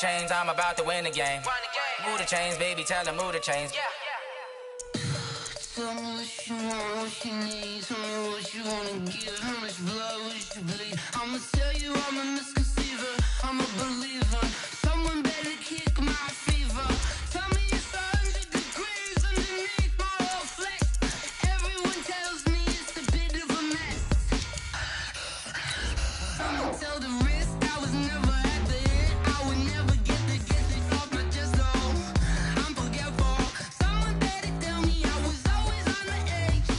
chains, I'm about to win the game. Move the chains, baby, tell them move the chains. Tell me what you want, what you need. Tell me what you wanna give. How much blood would you bleed? I'ma tell you I'm a misconceiver. I'm a believer. Someone better kick my fever. Tell me it's 100 degrees underneath my whole flesh. Everyone tells me it's a bit of a mess. I'ma tell the risk I was never at the end. I would never get it off my chest though. I'm forgetful. Someone better tell me I was always on the edge.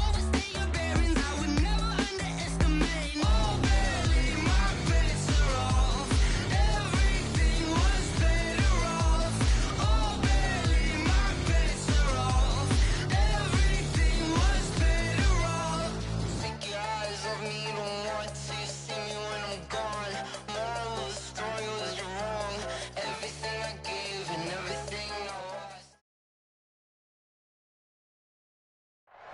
Overstay your bearings, I would never underestimate. Oh baby, my bets are off. Everything was better off. Oh baby, my bets are off. Everything was better off. Take your eyes off me, you don't want to see me when I'm gone. Moral of the story was you're wrong. Everything I gave and everything I lost.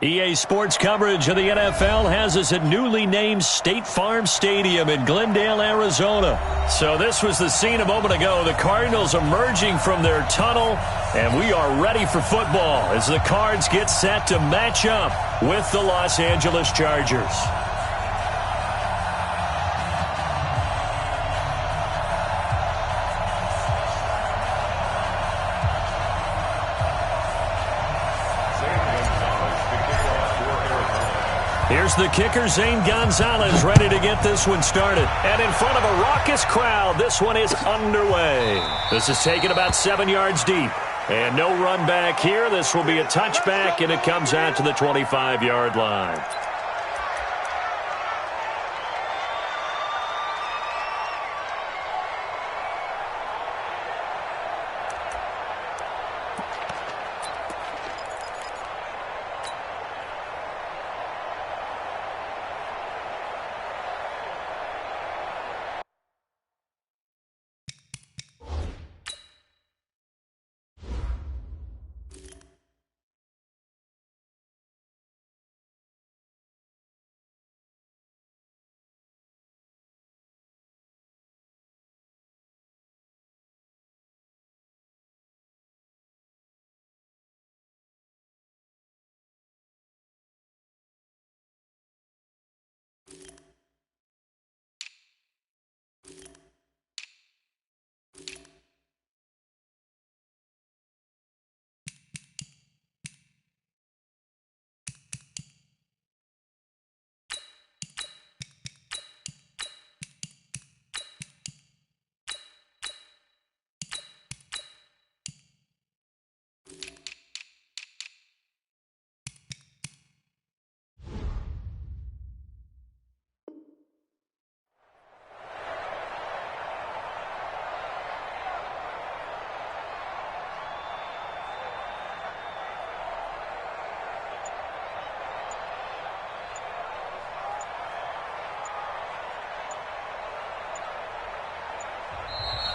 EA Sports coverage of the NFL has us at newly named State Farm Stadium in Glendale, Arizona. So this was the scene a moment ago. The Cardinals emerging from their tunnel, and we are ready for football as the Cards get set to match up with the Los Angeles Chargers. Here's the kicker, Zane Gonzalez, ready to get this one started. And in front of a raucous crowd, this one is underway. This is taken about 7 yards deep. And no run back here. This will be a touchback, and it comes out to the 25-yard line.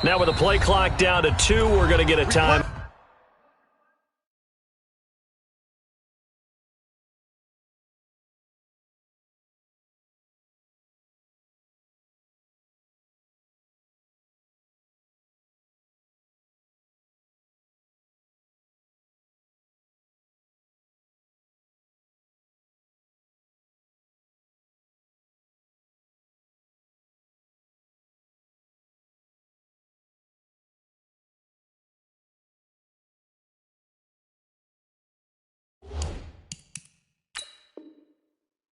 Now with the play clock down to 2, we're going to get a time.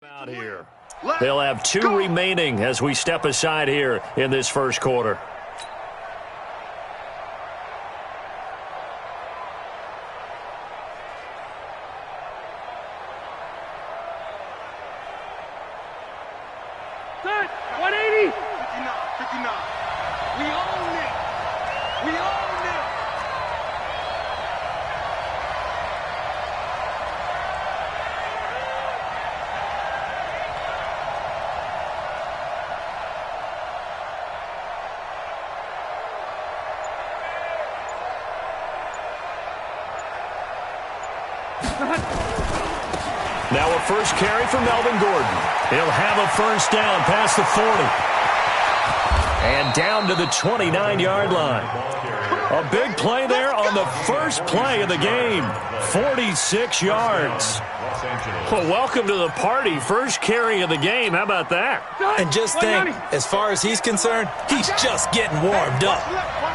Out here. They'll have 2 remaining as we step aside here in this first quarter. Set, 180. 59. We own it. We own it. Now a first carry for Melvin Gordon. He'll have a first down past the 40. And down to the 29-yard line. A big play there on the first play of the game. 46 yards. Well, welcome to the party. First carry of the game. How about that? And just think, as far as he's concerned, he's just getting warmed up.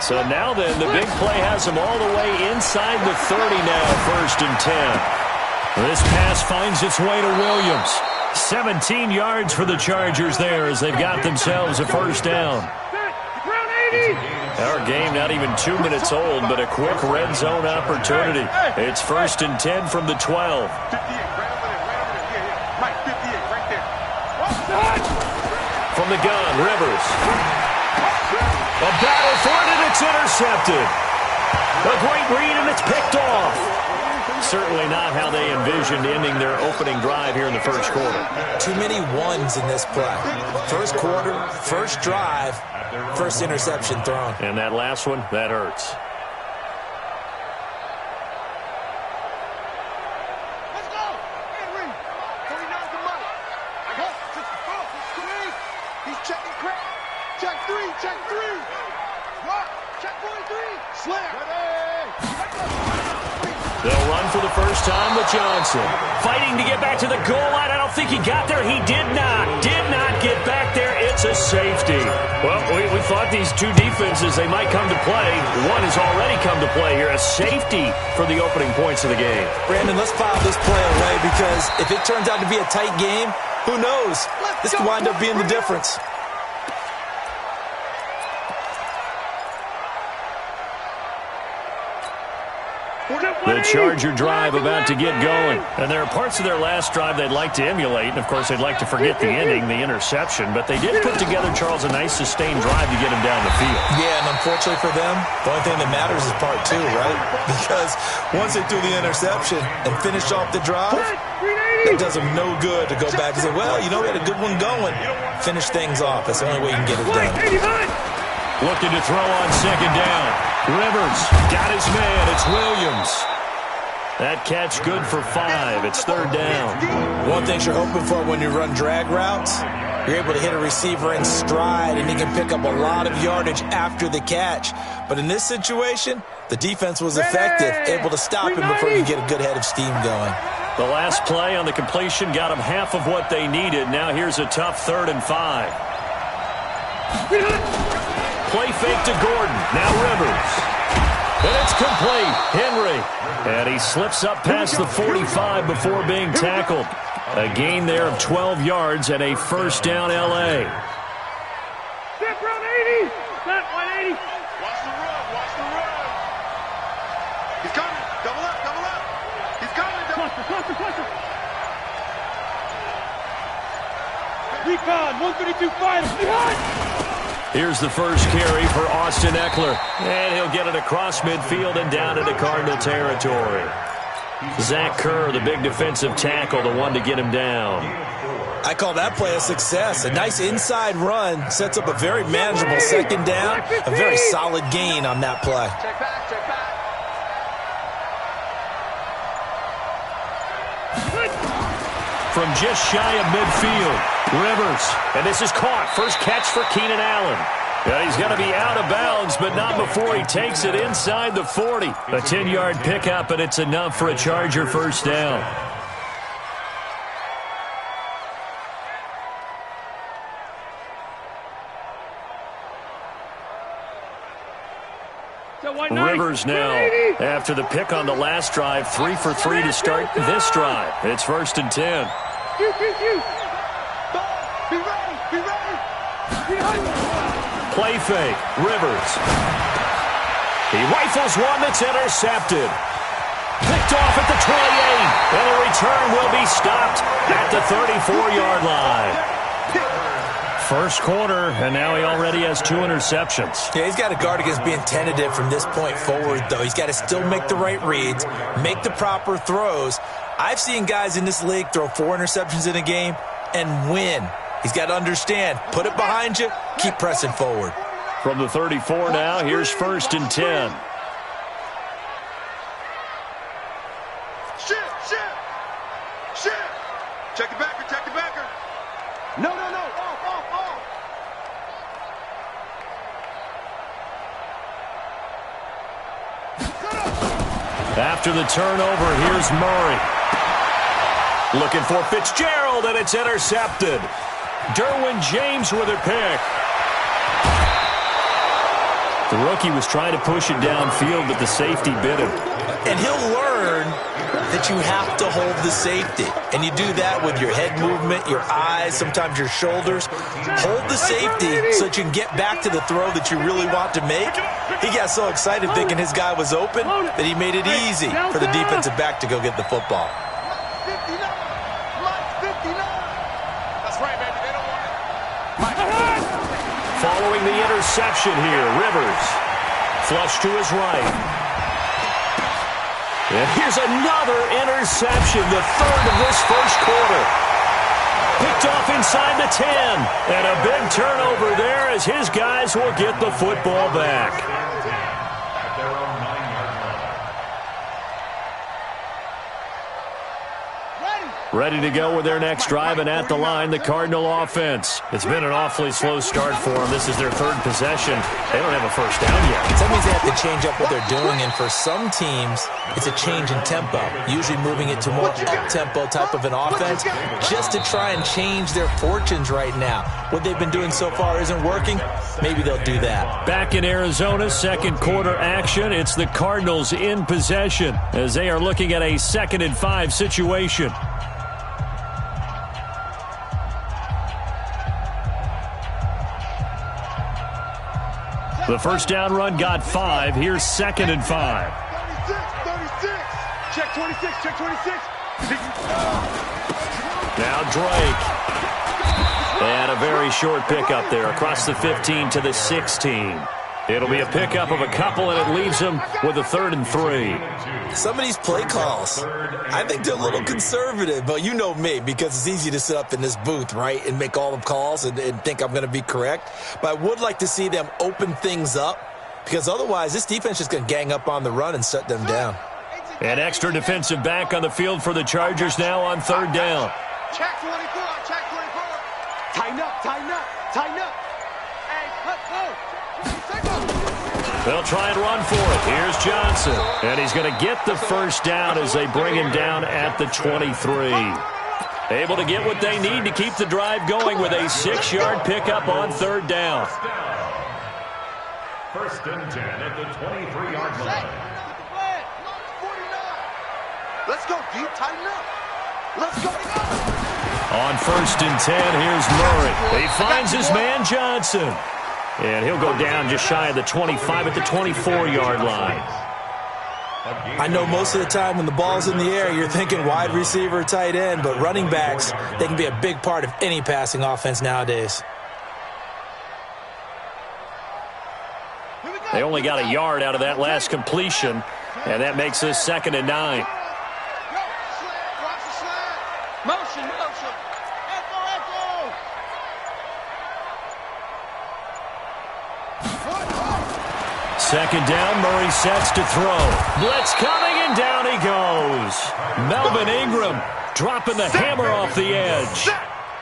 So now then, the big play has him all the way inside the 30 now, 1st and 10. This pass finds its way to Williams. 17 yards for the Chargers there as they've got themselves a first down. Our game not even 2 minutes old, but a quick red zone opportunity. It's 1st and 10 from the 12. From the gun, Rivers. A battle for it, and it's intercepted. A great read, and it's picked off. Certainly not how they envisioned ending their opening drive here in the first quarter. Too many ones in this play. First quarter, first drive, first interception thrown. And that last one, that hurts. Let's go. Henry. 39's the money. I got 64. He's checking crack. Check 3. Check 3. What? Check 43. Slam. They'll run for the first time with Johnson. Fighting to get back to the goal line. I don't think he got there. He did not. Did not get back there. It's a safety. Well, we thought these two defenses, they might come to play. One has already come to play here. A safety for the opening points of the game. Brandon, let's file this play away because if it turns out to be a tight game, who knows? This could wind up being the difference. The Charger drive about to get going. And there are parts of their last drive they'd like to emulate. And, of course, they'd like to forget the ending, the interception. But they did put together, Charles, a nice sustained drive to get him down the field. Yeah, and unfortunately for them, the only thing that matters is part 2, right? Because once they threw the interception and finished off the drive, it does them no good to go back and say, well, you know, we had a good one going. Finish things off. That's the only way you can get it done. Looking to throw on second down. Rivers got his man. It's Williams. That catch good for 5. It's 3rd down. One thing you're hoping for when you run drag routes, you're able to hit a receiver in stride, and he can pick up a lot of yardage after the catch. But in this situation, the defense was effective, able to stop him before you get a good head of steam going. The last play on the completion got them half of what they needed. Now here's a tough 3rd and 5. Play fake to Gordon. Now Rivers. And it's complete. Henry. And he slips up past the 45 before being tackled. A gain there of 12 yards and a first down L.A. Step run 80. Step 180. Watch the run. Watch the run. He's coming. Double up. Double up. He's coming. Cluster. Recon. 132 fighters. Behind. Here's the first carry for Austin Eckler. And he'll get it across midfield and down into Cardinal territory. Zach Kerr, the big defensive tackle, the one to get him down. I call that play a success. A nice inside run sets up a very manageable second down. A very solid gain on that play. Check back. From just shy of midfield, Rivers. And this is caught. First catch for Keenan Allen. Yeah, he's going to be out of bounds, but not before he takes it inside the 40. A 10-yard pickup, and it's enough for a Charger first down. Rivers now, after the pick on the last drive, 3 for 3 to start this drive. It's 1st and 10. Play fake, Rivers. He rifles one that's intercepted. Picked off at the 28, and the return will be stopped at the 34-yard line. First quarter, and now he already has 2 interceptions. Yeah, he's got to guard against being tentative from this point forward, though. He's got to still make the right reads, make the proper throws. I've seen guys in this league throw 4 interceptions in a game and win. He's got to understand, put it behind you, keep pressing forward. From the 34 now, here's 1st and 10. Shit. Check the backer. No. Off. After the turnover, here's Murray. Looking for Fitzgerald, and it's intercepted. Derwin James with a pick. The rookie was trying to push it downfield, but the safety bit him. And he'll learn that you have to hold the safety. And you do that with your head movement, your eyes, sometimes your shoulders. Hold the safety so that you can get back to the throw that you really want to make. He got so excited thinking his guy was open that he made it easy for the defensive back to go get the football. Following the interception here, Rivers. Flush to his right. And here's another interception, the third of this first quarter. Picked off inside the 10. And a big turnover there as his guys will get the football back. Ready to go with their next drive, and at the line, the Cardinal offense. It's been an awfully slow start for them. This is their third possession. They don't have a first down yet. That means they have to change up what they're doing, and for some teams, it's a change in tempo, usually moving it to more up-tempo type of an offense just to try and change their fortunes right now. What they've been doing so far isn't working. Maybe they'll do that. Back in Arizona, second quarter action. It's the Cardinals in possession as they are looking at a 2nd and 5 situation. The first down run got 5. Here's 2nd and 5. 36. Check 26. Check 26. Now Drake. And a very short pickup there across the 15 to the 16. It'll be a pickup of a couple, and it leaves them with a 3rd and 3. Some of these play calls, I think they're a little conservative, but you know me, because it's easy to sit up in this booth, right, and make all the calls and think I'm going to be correct. But I would like to see them open things up, because otherwise this defense is going to gang up on the run and shut them down. An extra defensive back on the field for the Chargers now on 3rd down. Check 24. Check 24. Tighten up. Tighten up. Tighten up. Hey, let's go. They'll try and run for it. Here's Johnson. And he's going to get the first down as they bring him down at the 23. Able to get what they need to keep the drive going with a 6-yard pickup on 3rd down. 1st and 10 at the 23-yard line. Let's go, deep. Tighten up. Let's go. On 1st and 10, here's Murray. He finds his man Johnson. And he'll go down just shy of the 25 at the 24-yard line. I know most of the time when the ball's in the air, you're thinking wide receiver, tight end, but running backs, they can be a big part of any passing offense nowadays. They only got a yard out of that last completion, and that makes this 2nd and 9. Motion. Second down, Murray sets to throw. Blitz coming, and down he goes. Melvin Ingram dropping the hammer off the edge.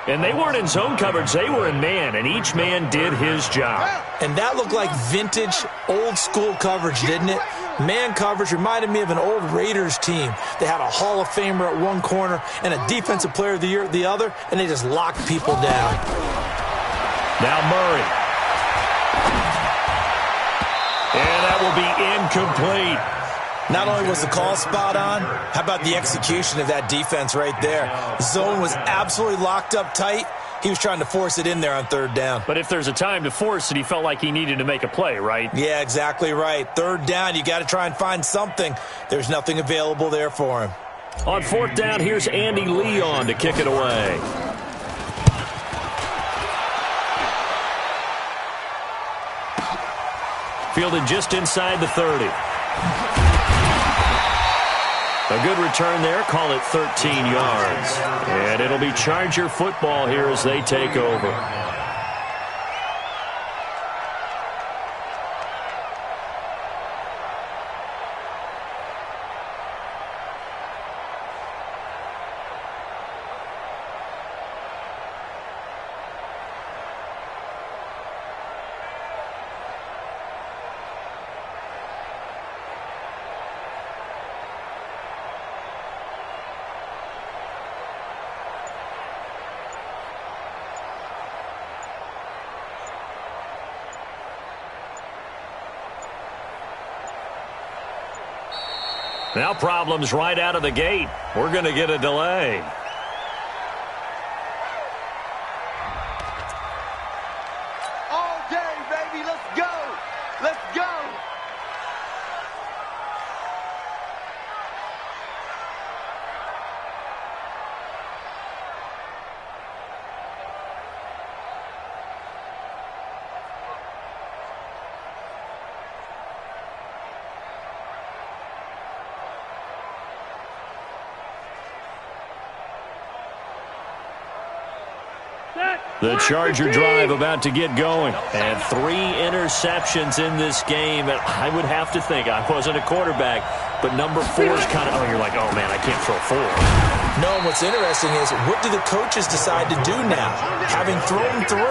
And they weren't in zone coverage, they were in man, and each man did his job. And that looked like vintage, old-school coverage, didn't it? Man coverage reminded me of an old Raiders team. They had a Hall of Famer at one corner and a Defensive Player of the Year at the other, and they just locked people down. Now Murray. And that will be incomplete. Not only was the call spot on, how about the execution of that defense right there? Zone was absolutely locked up tight. He was trying to force it in there on 3rd down. But if there's a time to force it, he felt like he needed to make a play, right? Yeah, exactly right. 3rd down, you got to try and find something. There's nothing available there for him. On 4th down, here's Andy Leon to kick it away. Fielded just inside the 30. A good return there, call it 13 yards. And it'll be Charger football here as they take over. Now problems right out of the gate. We're going to get a delay. All day, baby. Let's go. Let's go. The Charger drive about to get going. And 3 interceptions in this game. And I would have to think, I wasn't a quarterback, but number 4 is kind of, oh, you're like, oh, man, I can't throw 4. No, and what's interesting is, what do the coaches decide to do now? Having thrown 3,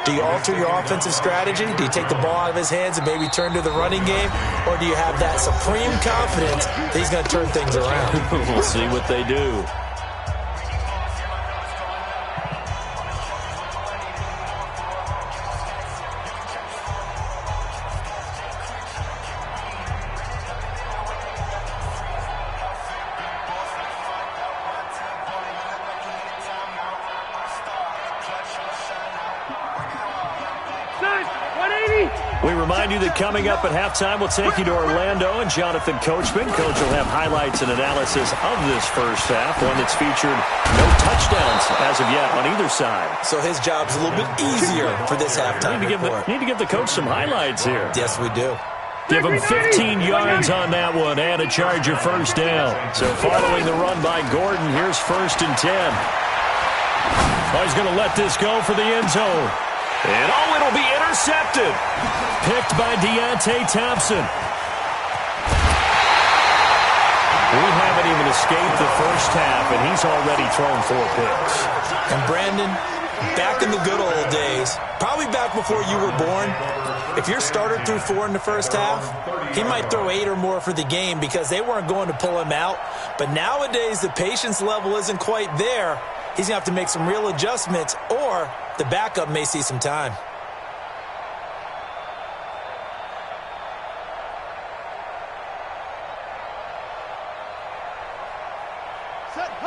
do you alter your offensive strategy? Do you take the ball out of his hands and maybe turn to the running game? Or do you have that supreme confidence that he's going to turn things around? We'll see what they do. We remind you that coming up at halftime, we'll take you to Orlando and Jonathan Coachman. Coach will have highlights and analysis of this first half, one that's featured no touchdowns as of yet on either side. So his job's a little bit easier for this halftime report. Need to give the coach some highlights here. Yes, we do. Give him 15 yards on that one and a Charger first down. So following the run by Gordon, here's 1st and 10. Oh, he's going to let this go for the end zone. And, oh, it'll be intercepted. Picked by Deontay Thompson. We haven't even escaped the first half, and he's already thrown 4 picks. And, Brandon, back in the good old days, probably back before you were born, if your starter threw 4 in the first half, he might throw 8 or more for the game because they weren't going to pull him out. But nowadays, the patience level isn't quite there. He's going to have to make some real adjustments, or the backup may see some time.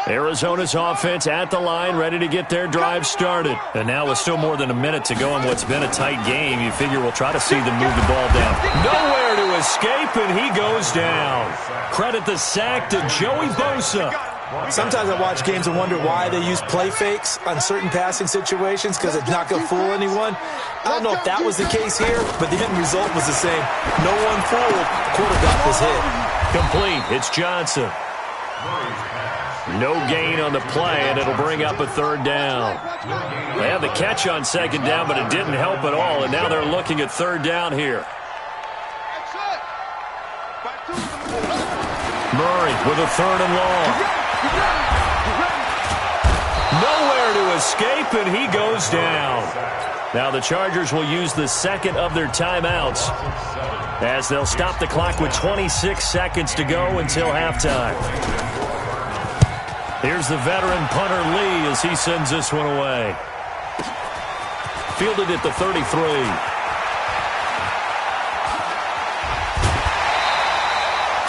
Arizona's offense at the line, ready to get their drive started. And now with still more than a minute to go in what's been a tight game, you figure we'll try to see them move the ball down. Nowhere to escape, and he goes down. Credit the sack to Joey Bosa. Sometimes I watch games and wonder why they use play fakes on certain passing situations, because it's not going to fool anyone. I don't know if that was the case here, but the end result was the same. No one fooled. Quarterback was hit. Complete. It's Johnson. No gain on the play, and it'll bring up a 3rd down. They had the catch on 2nd down, but it didn't help at all, and now they're looking at 3rd down here. Murray with a 3rd and long. Nowhere to escape, and he goes down. Now the Chargers will use the 2nd of their timeouts as they'll stop the clock with 26 seconds to go until halftime. Here's the veteran punter Lee as he sends this one away. Fielded at the 33.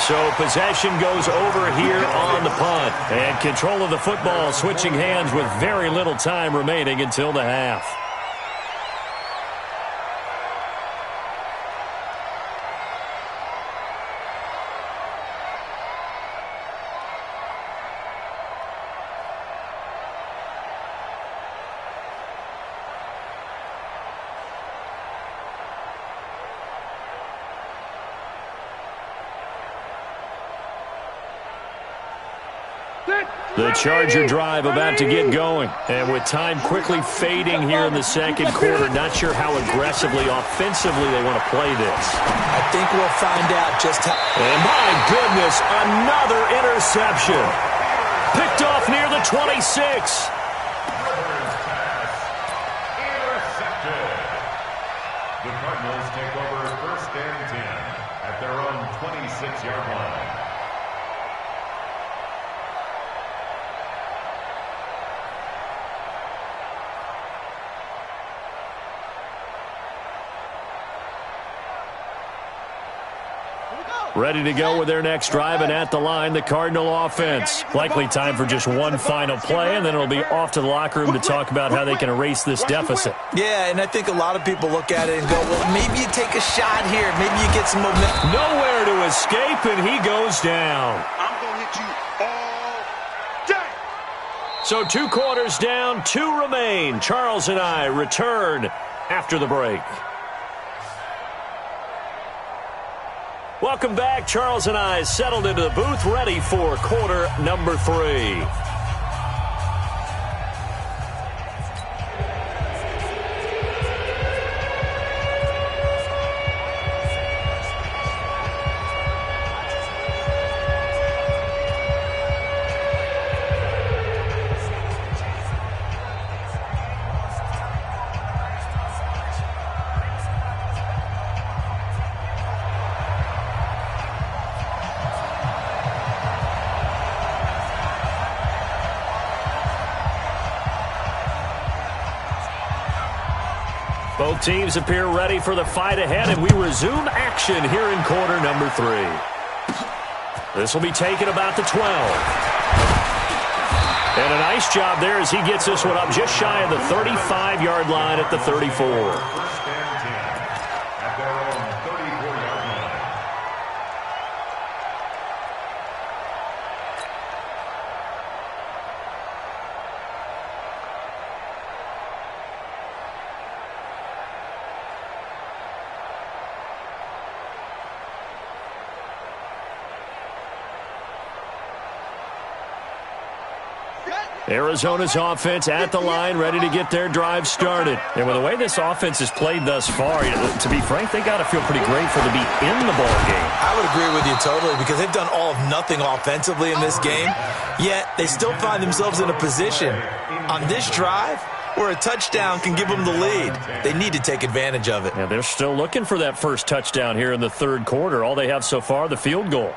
So possession goes over here on the punt. And control of the football switching hands with very little time remaining until the half. The Charger drive about to get going. And with time quickly fading here in the 2nd quarter, not sure how aggressively, offensively they want to play this. I think we'll find out just how. And my goodness, another interception. Picked off near the 26. Intercepted. The Cardinals take over 1st and 10 at their own 26-yard line. Ready to go with their next drive, and at the line, the Cardinal offense. Likely time for just one final play, and then it'll be off to the locker room to talk about how they can erase this deficit. Yeah, and I think a lot of people look at it and go, well, maybe you take a shot here. Maybe you get some momentum. Nowhere to escape, and he goes down. I'm going to hit you all day. So 2 quarters down, 2 remain. Charles and I return after the break. Welcome back. Charles and I settled into the booth, ready for quarter number 3. Both teams appear ready for the fight ahead, and we resume action here in quarter number 3. This will be taken about the 12. And a nice job there as he gets this one up just shy of the 35-yard line at the 34. Arizona's offense at the line, ready to get their drive started. And with the way this offense has played thus far, to be frank, they got to feel pretty grateful to be in the ball game. I would agree with you totally, because they've done all of nothing offensively in this game, yet they still find themselves in a position on this drive where a touchdown can give them the lead. They need to take advantage of it. Yeah, they're still looking for that first touchdown here in the third quarter. All they have so far, the field goal.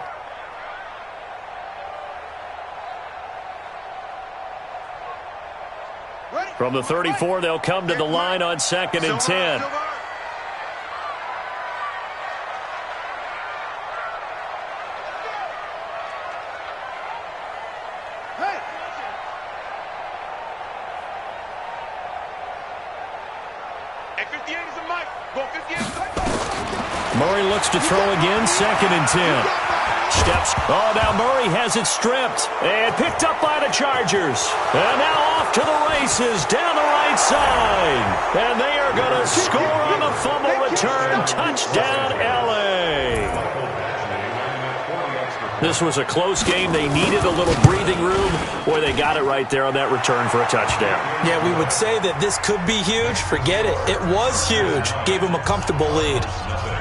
From the 34, they'll come to the line on 2nd and 10. Murray looks to throw again, 2nd and 10. Steps. Oh, now Murray has it stripped and picked up by the Chargers. And now off to the races down the right side. And they are going to score on the fumble return. Touchdown, L.A. This was a close game. They needed a little breathing room. Boy, they got it right there on that return for a touchdown. Yeah, we would say that this could be huge. Forget it. It was huge. Gave them a comfortable lead.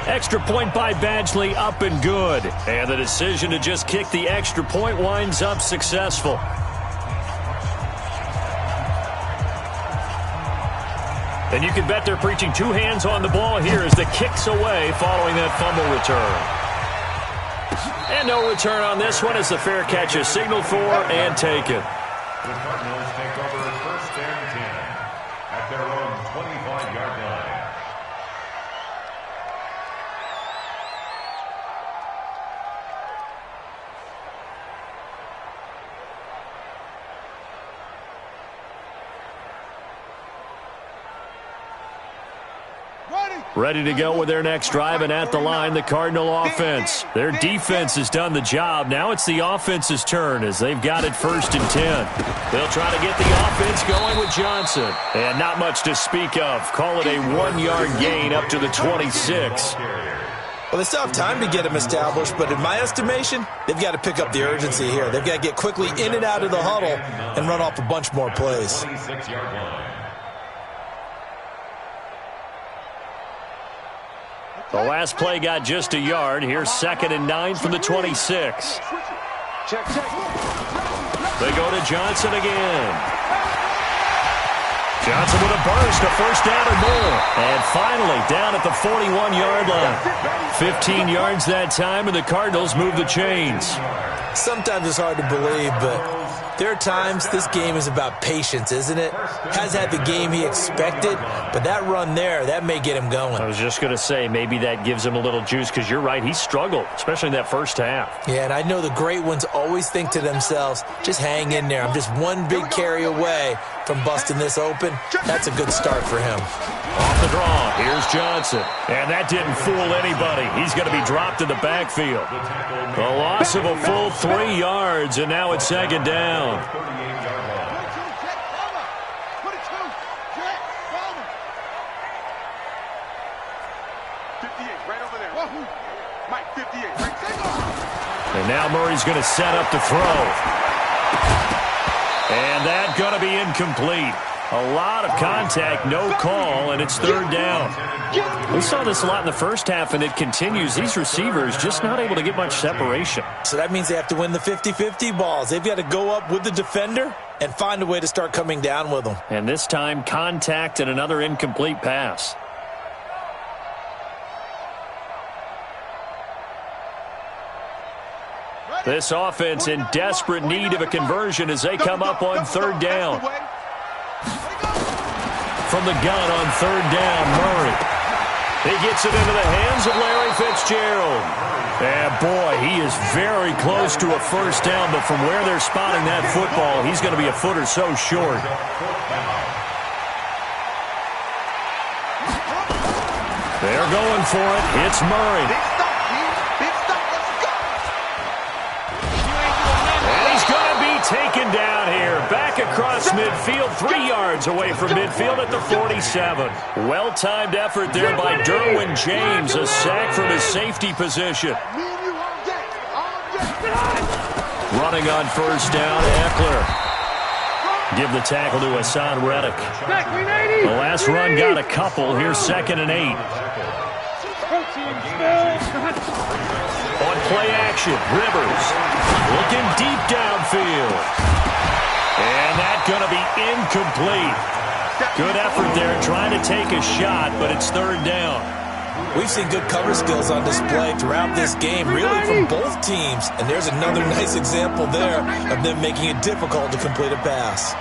Extra point by Badgley, up and good. And the decision to just kick the extra point winds up successful. And you can bet they're preaching 2 hands on the ball here as the kick's away following that fumble return. And no return on this one as the fair catch is signaled for and taken. The Cardinals take over 1st and 10 at their own 25-yard line. Ready to go with their next drive, and at the line, the Cardinal offense. Their defense has done the job. Now it's the offense's turn as they've got it 1st and 10. They'll try to get the offense going with Johnson. And not much to speak of. Call it a 1-yard gain up to the 26. Well, they still have time to get him established, but in my estimation, they've got to pick up the urgency here. They've got to get quickly in and out of the huddle and run off a bunch more plays. 26-yard line. The last play got just a yard. Here's 2nd and 9 from the 26. They go to Johnson again. Johnson with a burst, a first down or more. And finally, down at the 41-yard line. 15 yards that time, and the Cardinals move the chains. Sometimes it's hard to believe, but There are times this game is about patience, isn't it? Has had the game he expected, but that run there, that may get him going. I was just going to say, maybe that gives him a little juice, because you're right, he struggled, especially in that first half. Yeah, and I know the great ones always think to themselves, just hang in there. I'm just one big carry away from busting this open. That's a good start for him. Off the draw, here's Johnson. And that didn't fool anybody. He's going to be dropped in the backfield. A loss of a full 3 yards, and now it's second down. And now Murray's going to set up to throw. And that's going to be incomplete. A lot of contact, no call, and it's third down. We saw this a lot in the first half, and it continues. These receivers just not able to get much separation. So that means they have to win the 50-50 balls. They've got to go up with the defender and find a way to start coming down with them. And this time, contact and another incomplete pass. This offense in desperate need of a conversion as they come up on third down. From the gun on third down, Murray. He gets it into the hands of Larry Fitzgerald. And boy, he is very close to a first down, but from where they're spotting that football, he's going to be a foot or so short. They're going for it. It's Murray. Taken down here, back across midfield, 3 yards away from midfield at the 47. Well-timed effort there by Derwin James, a sack from his safety position. Running on first down, Eckler. Give the tackle to Hassan Reddick. The last run got a couple. Here's 2nd and 8. On play action, Rivers looking deep downfield. And that's going to be incomplete. Good effort there trying to take a shot, but it's third down. We've seen good cover skills on display throughout this game, really from both teams. And there's another nice example there of them making it difficult to complete a pass.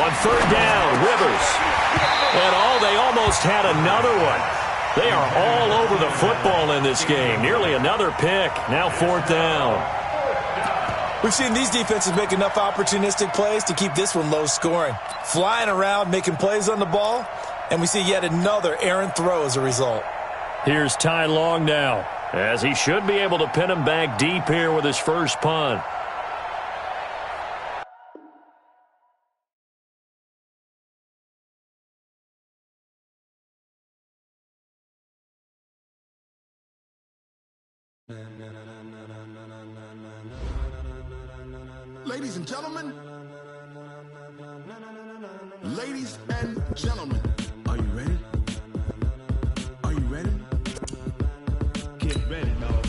On third down, Rivers. And they almost had another one. They are all over the football in this game. Nearly another pick. Now fourth down. We've seen these defenses make enough opportunistic plays to keep this one low scoring. Flying around, making plays on the ball, and we see yet another errant throw as a result. Here's Ty Long now, as he should be able to pin him back deep here with his first punt. Ladies and gentlemen, are you ready? Are you ready? Get ready, dog.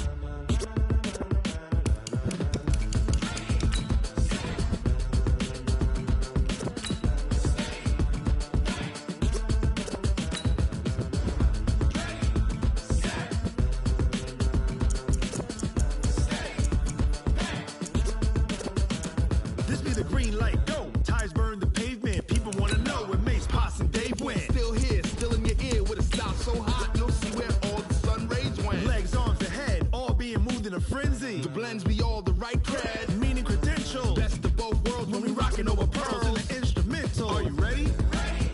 This be the green light, go. Tires burn the pavement. People want to know where Mace, Poss, and Dave went. Still here, still in your ear with a style so hot. You'll see where all the sun rays went. Legs, arms, and head, all being moved in a frenzy. The blends be all the right cred, meaning credentials. Best of both worlds when we rockin' over pearls in the instrumental. Are you ready?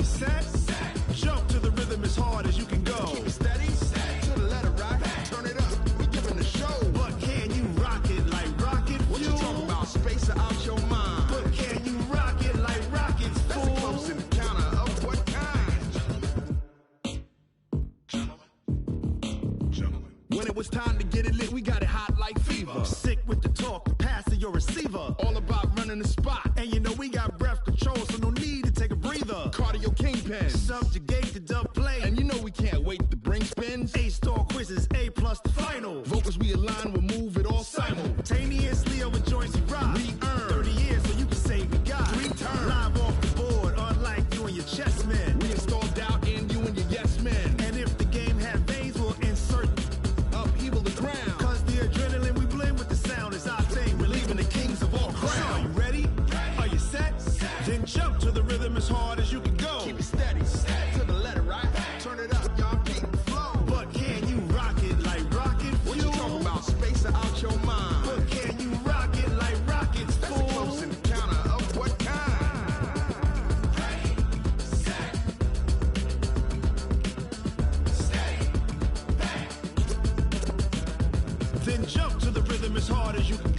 Set, jump to the rhythm as hard as you can go. Keep it steady, to the letter rock. Turn it up, we giving the show. But can you rock it like rocket fuel? What you talking about? Space out your mind. But can you rock it like rockets, fool? That's a close encounter of what kind? Gentlemen. When it was time to get it lit, we got it hot like fever. Sick with the talk, the pass to your receiver. All about running the spot. And you know we got breath control, so no need to take a breather. Cardio kingpin, subjugate the dub play. And you know we can't wait to bring spins. A-star quizzes, A+ the final. Vocals we align, we'll move it all simultaneously over joints we rock. We earn 30 years, so you can say we got 3 turns. Live off the board, unlike you and your chess men. We install doubt in you and your yes men. And if the game had veins, we'll insert upheaval the ground. Cause the adrenaline we blend with the sound is as hard as you can